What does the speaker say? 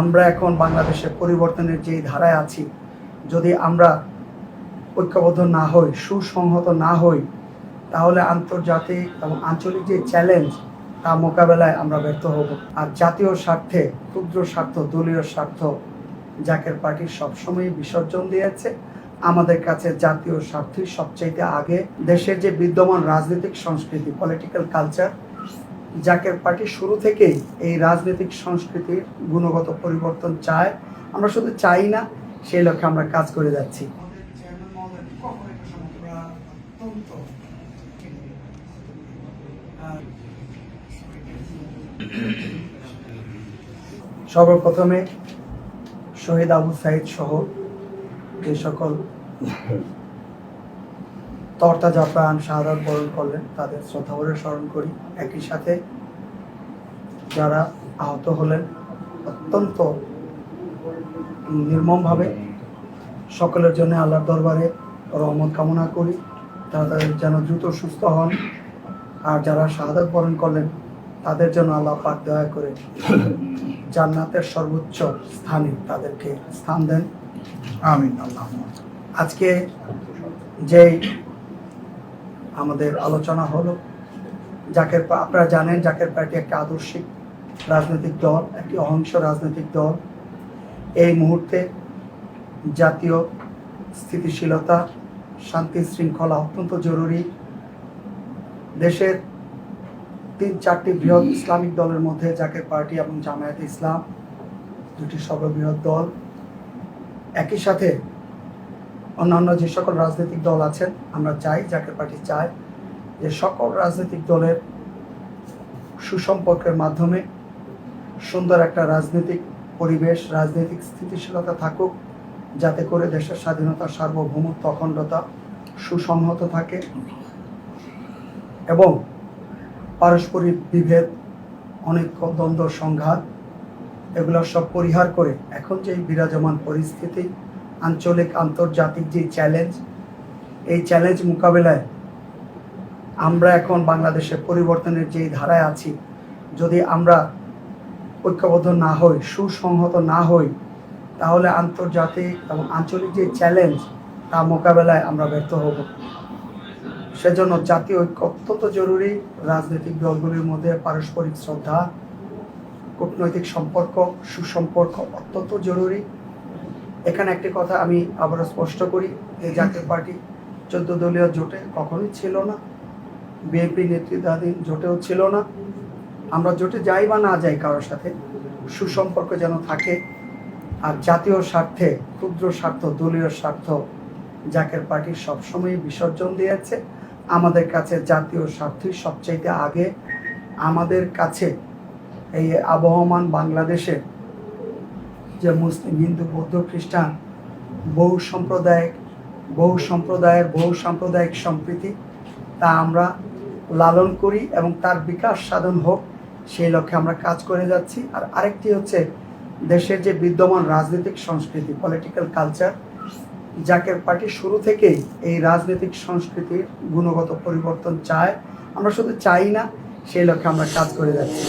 আমরা এখন বাংলাদেশের পরিবর্তনের যেই ধারায় আছি, যদি আমরা ঐক্যবদ্ধ না হই, সুসংহত না হই, তাহলে আন্তর্জাতিক এবং আঞ্চলিক যে চ্যালেঞ্জ তা মোকাবেলায় আমরা ব্যর্থ হব। আর জাতীয় স্বার্থে, ক্ষুদ্র স্বার্থ, দলীয় স্বার্থ জাকের পার্টি সবসময় বিসর্জন দিয়েছে। আমাদের কাছে জাতীয় স্বার্থই সবচাইতে আগে। দেশের যে বিদ্যমান রাজনৈতিক সংস্কৃতি, পলিটিক্যাল কালচার, জাকের পার্টি শুরু থেকেই এই রাজনৈতিক সংস্কৃতির গুণগত পরিবর্তন চায়। আমরা শুধু চাই না, সেই লক্ষ্যে আমরা কাজ করে যাচ্ছি। সর্বপ্রথমে শহীদ আবু সাইদ সহ যে সকল তরতাজা প্রাণ শাহাদাত বরণ করলেন, তাদের শ্রদ্ধাভরে স্মরণ করি। একই সাথে যারা আহত হলেন অত্যন্ত নির্মমভাবে, সকলের জন্য আল্লাহর দরবারে রহমত কামনা করি, তাদের যেন দ্রুত সুস্থ হন। আর যারা শাহাদাত বরণ করলেন তাদের জন্য আল্লাহ পাক দয়া করে জান্নাতের সর্বোচ্চ স্থানে তাদেরকে স্থান দেন, আমিন। আল্লাহ। আজকে যেই আমাদের আলোচনা হলো, আপনারা জানেন জাকের পার্টি একটা আদর্শিক রাজনৈতিক দল, একটি অহিংস রাজনৈতিক দল। এই মুহূর্তে জাতীয় স্থিতিশীলতা, শান্তি শৃঙ্খলা অত্যন্ত জরুরি। দেশের 3-4টি বৃহৎ ইসলামিক দলের মধ্যে জাকের পার্টি এবং জামায়াতে ইসলাম দুটি সর্ববৃহৎ দল। একই সাথে অন্যান্য যে সকল রাজনৈতিক দল আছেন, আমরা চাই, জাকের পার্টি চায় যে সকল রাজনৈতিক দলের সুসম্পর্কের মাধ্যমে সুন্দর একটা রাজনৈতিক পরিবেশ, রাজনৈতিক স্থিতিশীলতা থাকুক, যাতে করে দেশের স্বাধীনতা, সার্বভৌমত্ব, অখণ্ডতা সুসংহত থাকে এবং পারস্পরিক বিভেদ, অনেক দ্বন্দ্ব সংঘাত, এগুলো সব পরিহার করে এখন যে বিরাজমান পরিস্থিতি, আঞ্চলিক আন্তর্জাতিক যে চ্যালেঞ্জ, এই চ্যালেঞ্জ মোকাবেলায় আমরা এখন বাংলাদেশের পরিবর্তনের যেই ধারায় আছি, যদি আমরা ঐক্যবদ্ধ না হই, সুসংহত না হই, তাহলে আন্তর্জাতিক এবং আঞ্চলিক যে চ্যালেঞ্জ তা মোকাবেলায় আমরা ব্যর্থ হব। সেজন্য জাতীয় ঐক্য অত্যন্ত জরুরি। রাজনৈতিক দলগুলির মধ্যে পারস্পরিক শ্রদ্ধা, কূটনৈতিক সম্পর্ক, সুসম্পর্ক অত্যন্ত জরুরি। এখানে একটি কথা আমি আবারও স্পষ্ট করি, যে জাতীয় পার্টি 14 দলীয় জোটে কখনোই ছিল না, বিএনপি নেতৃত্বাধীন জোটেও ছিল না। আমরা জোটে যাই বা না যাই, কারোর সাথে সুসম্পর্ক যেন থাকে। আর জাতীয় স্বার্থে, ক্ষুদ্র স্বার্থ, দলীয় স্বার্থ জাকের পার্টি সবসময় বিসর্জন দিয়েছে। আমাদের কাছে জাতীয় স্বার্থই সবচাইতে আগে। আমাদের কাছে এই আবহমান বাংলাদেশে যে মুসলিম, হিন্দু, বৌদ্ধ, খ্রিস্টান বহু সাম্প্রদায়িক সম্প্রীতি, তা আমরা লালন করি এবং তার বিকাশ সাধন হোক, সেই লক্ষ্যে আমরা কাজ করে যাচ্ছি। আর আরেকটি হচ্ছে দেশের যে বিদ্যমান রাজনৈতিক সংস্কৃতি, পলিটিক্যাল কালচার, জাকের পার্টি শুরু থেকেই এই রাজনৈতিক সংস্কৃতির গুণগত পরিবর্তন চায়। আমরা শুধু চাই না, সেই লক্ষ্যে আমরা কাজ করে যাচ্ছি।